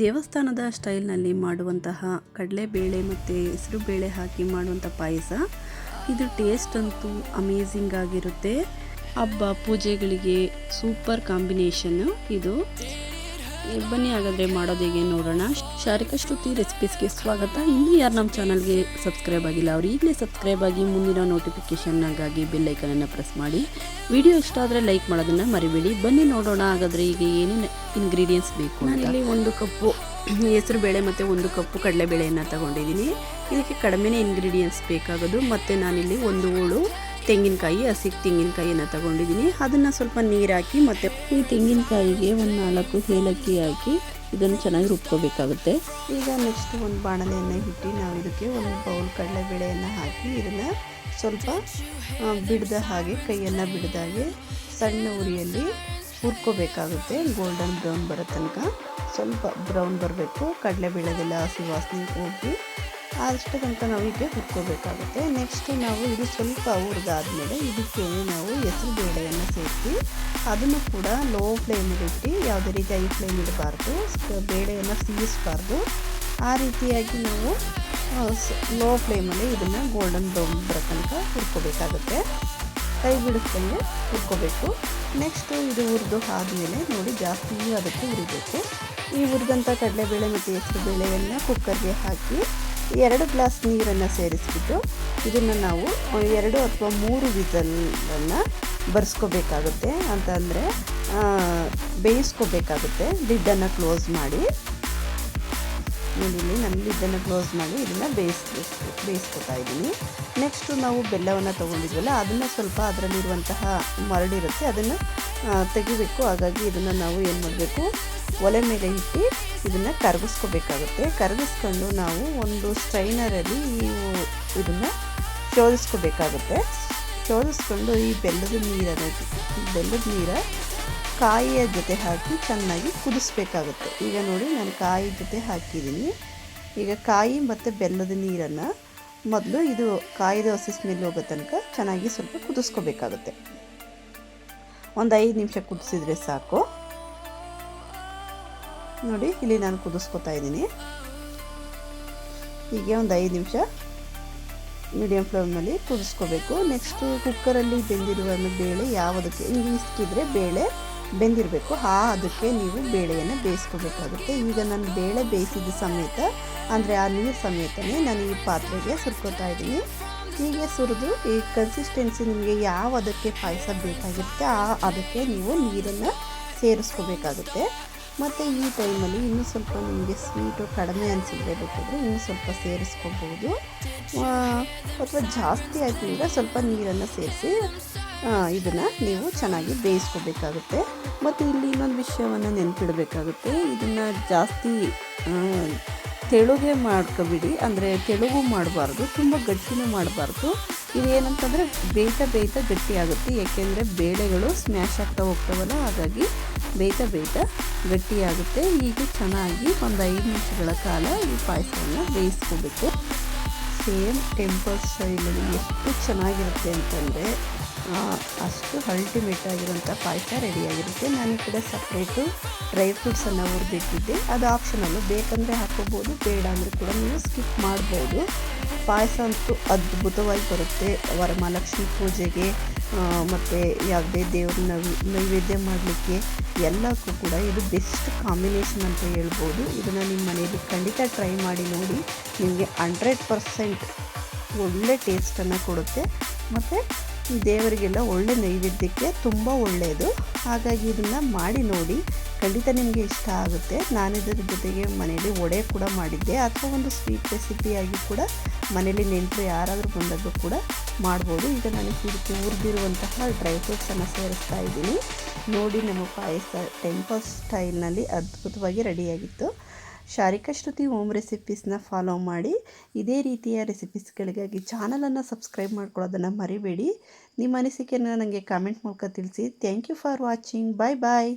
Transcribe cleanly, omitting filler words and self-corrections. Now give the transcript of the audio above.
ದೇವಸ್ಥಾನದ ಸ್ಟೈಲ್ನಲ್ಲಿ ಮಾಡುವಂತಹ ಕಡಲೆಬೇಳೆ ಮತ್ತು ಹೆಸರುಬೇಳೆ ಹಾಕಿ ಮಾಡುವಂಥ ಪಾಯಸ. ಇದು ಟೇಸ್ಟ್ ಅಂತೂ ಅಮೇಝಿಂಗ್ ಆಗಿರುತ್ತೆ. ಹಬ್ಬ ಪೂಜೆಗಳಿಗೆ ಸೂಪರ್ ಕಾಂಬಿನೇಷನ್ನು ಇದು. ಬನ್ನಿ ಹಾಗಾದರೆ ಮಾಡೋದು ಹೇಗೆ ನೋಡೋಣ. ಶಾರಿಕಾ ಶ್ರುತಿ ರೆಸಿಪೀಸ್ಗೆ ಸ್ವಾಗತ. ಇನ್ನೂ ಯಾರು ನಮ್ಮ ಚಾನಲ್ಗೆ ಸಬ್ಸ್ಕ್ರೈಬ್ ಆಗಿಲ್ಲ ಅವರು ಈಗಲೇ ಸಬ್ಸ್ಕ್ರೈಬ್ ಆಗಿ ಮುಂದಿನ ನೋಟಿಫಿಕೇಷನ್ಗಾಗಿ ಬೆಲ್ ಐಕನನ್ನು ಪ್ರೆಸ್ ಮಾಡಿ. ವಿಡಿಯೋ ಇಷ್ಟ ಆದರೆ ಲೈಕ್ ಮಾಡೋದನ್ನು ಮರಿಬೇಡಿ. ಬನ್ನಿ ನೋಡೋಣ ಹಾಗಾದರೆ ಈಗ ಏನೇನು ಇಂಗ್ರೀಡಿಯೆಂಟ್ಸ್ ಬೇಕು. ನಾನಿಲ್ಲಿ 1 ಕಪ್ಪು ಹೆಸರುಬೇಳೆ ಮತ್ತು 1 ಕಪ್ಪು ಕಡಲೆಬೇಳೆಯನ್ನು ತಗೊಂಡಿದ್ದೀನಿ. ಇದಕ್ಕೆ ಕಡಿಮೆನೇ ಇಂಗ್ರೀಡಿಯೆಂಟ್ಸ್ ಬೇಕಾಗೋದು. ಮತ್ತು ನಾನಿಲ್ಲಿ 1 ಹೋಳು ತೆಂಗಿನಕಾಯಿ, ಹಸಿ ತೆಂಗಿನಕಾಯಿಯನ್ನು ತಗೊಂಡಿದ್ದೀನಿ. ಅದನ್ನು ಸ್ವಲ್ಪ ನೀರು ಹಾಕಿ ಮತ್ತು ಈ ತೆಂಗಿನಕಾಯಿಗೆ 4 ಏಲಕ್ಕಿ ಹಾಕಿ ಇದನ್ನು ಚೆನ್ನಾಗಿ ರುಬ್ಕೋಬೇಕಾಗುತ್ತೆ. ಈಗ ನೆಕ್ಸ್ಟ್ ಒಂದು ಬಾಣಲೆಯನ್ನು ಇಟ್ಟು ನಾವು ಇದಕ್ಕೆ 1 ಬೌಲ್ ಕಡಲೆಬೇಳೆಯನ್ನು ಹಾಕಿ ಇದನ್ನು ಸ್ವಲ್ಪ ಬಿಡದ ಹಾಗೆ, ಕೈಯನ್ನು ಬಿಡದ ಹಾಗೆ ಸಣ್ಣ ಉರಿಯಲ್ಲಿ ಹುರ್ಕೋಬೇಕಾಗುತ್ತೆ. ಗೋಲ್ಡನ್ ಬ್ರೌನ್ ಬರೋ ತನಕ ಸ್ವಲ್ಪ ಬ್ರೌನ್ ಬರಬೇಕು. ಕಡಲೆಬೇಳೆದೆಲ್ಲ ಹಸಿ ವಾಸನೆ ಹೋಗಿ ಅಷ್ಟು ತನಕ ನಾವು ಹೀಗೆ ಹುರ್ಕೋಬೇಕಾಗುತ್ತೆ. ನೆಕ್ಸ್ಟು ನಾವು ಇದು ಸ್ವಲ್ಪ ಹುರಿದಾದ್ಮೇಲೆ ಇದಕ್ಕೆ ನಾವು ಹೆಸರು ಬೇಳೆಯನ್ನು ಸೇರಿಸಿ ಅದನ್ನು ಕೂಡ ಲೋ ಫ್ಲೇಮಲ್ಲಿಟ್ಟು, ಯಾವುದೇ ರೀತಿ ಹೈ ಫ್ಲೇಮ್ ಇಡಬಾರ್ದು, ಬೇಳೆಯನ್ನು ಸೀಯಿಸಬಾರ್ದು. ಆ ರೀತಿಯಾಗಿ ನಾವು ಲೋ ಫ್ಲೇಮಲ್ಲಿ ಇದನ್ನು ಗೋಲ್ಡನ್ ಬ್ರೌನ್ ಬರೋ ತನಕ ಹುರ್ಕೋಬೇಕಾಗುತ್ತೆ. ಕೈ ಬಿಡಿಸ್ದಂಗೆ ಹುರ್ಕೋಬೇಕು. ನೆಕ್ಸ್ಟು ಇದು ಹುರಿದು ಆದಮೇಲೆ ನೋಡಿ ಜಾಸ್ತಿ ಅದಕ್ಕೆ ಹುರಿಬೇಕು. ಈ ಹುರಿದಂಥ ಕಡಲೆಬೇಳೆ ಮತ್ತು ಹೆಸರು ಬೇಳೆಯನ್ನು ಕುಕ್ಕರ್ಗೆ ಹಾಕಿ 2 ಗ್ಲಾಸ್ ನೀರನ್ನು ಸೇರಿಸ್ಬಿಟ್ಟು ಇದನ್ನು ನಾವು 2 ಅಥವಾ 3 ವಿಸಲನ್ನು ಬರ್ಸ್ಕೋಬೇಕಾಗುತ್ತೆ. ಅಂತಂದರೆ ಬೇಯಿಸ್ಕೋಬೇಕಾಗುತ್ತೆ. ಲಿಡ್ಡನ್ನು ಕ್ಲೋಸ್ ಮಾಡಿ, ಇಲ್ಲಿ ನಾನು ಲಿಡ್ಡನ್ನು ಕ್ಲೋಸ್ ಮಾಡಿ ಇದನ್ನು ಬೇಯಿಸ್ಕೊತಾ ಇದ್ದೀನಿ. ನೆಕ್ಸ್ಟು ನಾವು ಬೆಲ್ಲವನ್ನು ತೊಗೊಂಡಿದ್ವಲ್ಲ ಅದನ್ನು ಸ್ವಲ್ಪ ಅದರಲ್ಲಿರುವಂತಹ ಮರಳಿರುತ್ತೆ ಅದನ್ನು ತೆಗಿಬೇಕು. ಹಾಗಾಗಿ ಇದನ್ನು ನಾವು ಏನು ಮಾಡಬೇಕು, ಒಲೆ ಮೇಲೆ ಇಟ್ಟು ಇದನ್ನು ಕರಗಿಸ್ಕೋಬೇಕಾಗುತ್ತೆ. ಕರಗಿಸ್ಕೊಂಡು ನಾವು ಒಂದು ಸ್ಟ್ರೈನರಲ್ಲಿ ಇದನ್ನು ಶೋಧಿಸ್ಕೋಬೇಕಾಗುತ್ತೆ. ಶೋಧಿಸ್ಕೊಂಡು ಈ ಬೆಲ್ಲದ ನೀರು ಕಾಯಿಯ ಜೊತೆ ಹಾಕಿ ಚೆನ್ನಾಗಿ ಕುದಿಸ್ಬೇಕಾಗುತ್ತೆ. ಈಗ ನೋಡಿ ನಾನು ಕಾಯಿ ಜೊತೆ ಹಾಕಿದ್ದೀನಿ. ಈಗ ಕಾಯಿ ಮತ್ತು ಬೆಲ್ಲದ ನೀರನ್ನು ಮೊದಲು ಇದು ಕಾಯಿದ ಹಸಿ ಸ್ಮೆಲ್ ಹೋಗೋ ತನಕ ಚೆನ್ನಾಗಿ ಸ್ವಲ್ಪ ಕುದಿಸ್ಕೋಬೇಕಾಗುತ್ತೆ. ಒಂದು 5 ನಿಮಿಷ ಕುದಿಸಿದ್ರೆ ಸಾಕು. ನೋಡಿ ಇಲ್ಲಿ ನಾನು ಕುದಿಸ್ಕೊತಾ ಇದ್ದೀನಿ. ಹೀಗೆ ಒಂದು 5 ನಿಮಿಷ ಮೀಡಿಯಮ್ ಫ್ಲೇಮಲ್ಲಿ ಕುದಿಸ್ಕೋಬೇಕು. ನೆಕ್ಸ್ಟು ಕುಕ್ಕರಲ್ಲಿ ಬೆಂದಿರುವ ಬೇಳೆ ಯಾವುದಕ್ಕೆ ಹಿಂಗೆ ಇಸ್ಕಿದ್ರೆ ಬೇಳೆ ಬೆಂದಿರಬೇಕು. ಅದಕ್ಕೆ ನೀವು ಬೇಳೆಯನ್ನು ಬೇಯಿಸ್ಕೋಬೇಕಾಗುತ್ತೆ. ಈಗ ನಾನು ಬೇಳೆ ಬೇಯಿಸಿದ ಸಮೇತ, ಅಂದರೆ ಆ ನೀರು ಸಮೇತನೇ ನಾನು ಈ ಪಾತ್ರೆಗೆ ಸುರ್ಕೋತಾ ಇದ್ದೀನಿ. ಹೀಗೆ ಸುರಿದು ಈ ಕನ್ಸಿಸ್ಟೆನ್ಸಿ ನಿಮಗೆ ಯಾವ ಅದಕ್ಕೆ ಪಾಯಸ ಬೇಕಾಗಿರುತ್ತೆ ಅದಕ್ಕೆ ನೀವು ನೀರನ್ನು ಸೇರಿಸ್ಕೋಬೇಕಾಗುತ್ತೆ. ಮತ್ತು ಈ ಟೈಮಲ್ಲಿ ಇನ್ನೂ ಸ್ವಲ್ಪ ನಿಮಗೆ ಸ್ವೀಟು ಕಡಿಮೆ ಅನಿಸಿದ್ರೆ ಬೇಕಾದರೆ ಇನ್ನೂ ಸ್ವಲ್ಪ ಸೇರಿಸ್ಕೋಬೋದು, ಅಥವಾ ಜಾಸ್ತಿ ಆಯ್ತಿದ್ರೆ ಸ್ವಲ್ಪ ನೀರನ್ನು ಸೇರಿಸಿ ಇದನ್ನು ನೀವು ಚೆನ್ನಾಗಿ ಬೇಯಿಸ್ಕೋಬೇಕಾಗುತ್ತೆ. ಮತ್ತು ಇಲ್ಲಿ ಇನ್ನೊಂದು ವಿಷಯವನ್ನು ನೆನಪಿಡಬೇಕಾಗುತ್ತೆ. ಇದನ್ನು ಜಾಸ್ತಿ ತೆಳುಗೆ ಮಾಡ್ಕೊಬಿಡಿ, ಅಂದರೆ ತೆಳುಗೂ ಮಾಡಬಾರ್ದು, ತುಂಬ ಗಟ್ಟಿನೂ ಮಾಡಬಾರ್ದು. ಇದೇನಂತಂದರೆ ಬೇಯ್ತಾ ಗಟ್ಟಿಯಾಗುತ್ತೆ. ಏಕೆಂದರೆ ಬೇಳೆಗಳು ಸ್ಮ್ಯಾಶ್ ಆಗ್ತಾ ಹೋಗ್ತಾವಲ್ಲ, ಹಾಗಾಗಿ ಬೇಯ್ತಾ ಗಟ್ಟಿಯಾಗುತ್ತೆ. ಈಗ ಚೆನ್ನಾಗಿ ಒಂದು 5 ನಿಮಿಷಗಳ ಕಾಲ ಈ ಪಾಯಸವನ್ನು ಬೇಯಿಸ್ಕೋಬೇಕು. ಸೇಮ್ ಟೆಂಪಲ್ ಸ್ಟೈಲಲ್ಲಿ ಎಷ್ಟು ಚೆನ್ನಾಗಿರುತ್ತೆ ಅಂತಂದರೆ ಅಷ್ಟು ಅಲ್ಟಿಮೇಟ್ ಆಗಿರೋಂಥ ಪಾಯಸ ರೆಡಿಯಾಗಿರುತ್ತೆ. ನಾನು ಈ ಕಡೆ ಸಪ್ರೇಟು ಡ್ರೈ ಫ್ರೂಟ್ಸನ್ನು ಹುರಿದಿಟ್ಟಿದ್ದೆ, ಅದು ಆಪ್ಷನಲ್ಲು, ಬೇಕಂದರೆ ಹಾಕೋಬೋದು, ಬೇಡ ಅಂದರೆ ಕೂಡ ನೀವು ಸ್ಕಿಪ್ ಮಾಡ್ಬೋದು. ಪಾಯಸ ಅಂತೂ ಅದ್ಭುತವಾಗಿ ಬರುತ್ತೆ. ವರಮಹಾಲಕ್ಷ್ಮಿ ಪೂಜೆಗೆ ಮತ್ತು ಯಾವುದೇ ದೇವ್ರನ್ನ ನೈವೇದ್ಯ ಮಾಡಲಿಕ್ಕೆ ಎಲ್ಲಕ್ಕೂ ಕೂಡ ಇದು ಬೆಸ್ಟ್ ಕಾಂಬಿನೇಷನ್ ಅಂತ ಹೇಳ್ಬೋದು. ಇದನ್ನು ನಿಮ್ಮ ಮನೆಯಲ್ಲಿ ಖಂಡಿತ ಟ್ರೈ ಮಾಡಿ ನೋಡಿ. ನಿಮಗೆ 100% ಒಳ್ಳೆ ಟೇಸ್ಟನ್ನು ಕೊಡುತ್ತೆ. ಮತ್ತು ದೇವರಿಗೆಲ್ಲ ಒಳ್ಳೆ ನೈವೇದ್ಯಕ್ಕೆ ತುಂಬ ಒಳ್ಳೆಯದು. ಹಾಗಾಗಿ ಇದನ್ನು ಮಾಡಿ ನೋಡಿ, ಖಂಡಿತ ನಿಮಗೆ ಇಷ್ಟ ಆಗುತ್ತೆ. ನಾನಿದ್ರ ಜೊತೆಗೆ ಮನೆಯಲ್ಲಿ ವಡೆ ಕೂಡ ಮಾಡಿದ್ದೆ, ಅಥವಾ ಒಂದು ಸ್ವೀಟ್ ರೆಸಿಪಿಯಾಗಿ ಕೂಡ ಮನೇಲಿ ನೆಂಟರು ಯಾರಾದರೂ ಬಂದಾಗ ಕೂಡ ಮಾಡ್ಬೋದು. ಈಗ ನಾನು ಇದಕ್ಕೆ ಹುರಿದಿರುವಂತಹ ಡ್ರೈ ಫ್ರೂಟ್ಸನ್ನು ಸೇರಿಸ್ತಾ ಇದ್ದೀನಿ. ನೋಡಿ, ನಮ್ಮ ಪಾಯಸ ಟೆಂಪಲ್ ಸ್ಟೈಲ್ನಲ್ಲಿ ಅದ್ಭುತವಾಗಿ ರೆಡಿಯಾಗಿತ್ತು. ಶಾರಿಕಾ ಶ್ರುತಿ ಹೋಮ್ ರೆಸಿಪೀಸ್ನ ಫಾಲೋ ಮಾಡಿ. ಇದೇ ರೀತಿಯ ರೆಸಿಪೀಸ್ಗಳಿಗಾಗಿ ಚಾನಲನ್ನು ಸಬ್ಸ್ಕ್ರೈಬ್ ಮಾಡ್ಕೊಳ್ಳೋದನ್ನು ಮರಿಬೇಡಿ. ನಿಮ್ಮ ಅನಿಸಿಕೆಯನ್ನು ನನಗೆ ಕಾಮೆಂಟ್ ಮೂಲಕ ತಿಳಿಸಿ. Thank you for watching. Bye.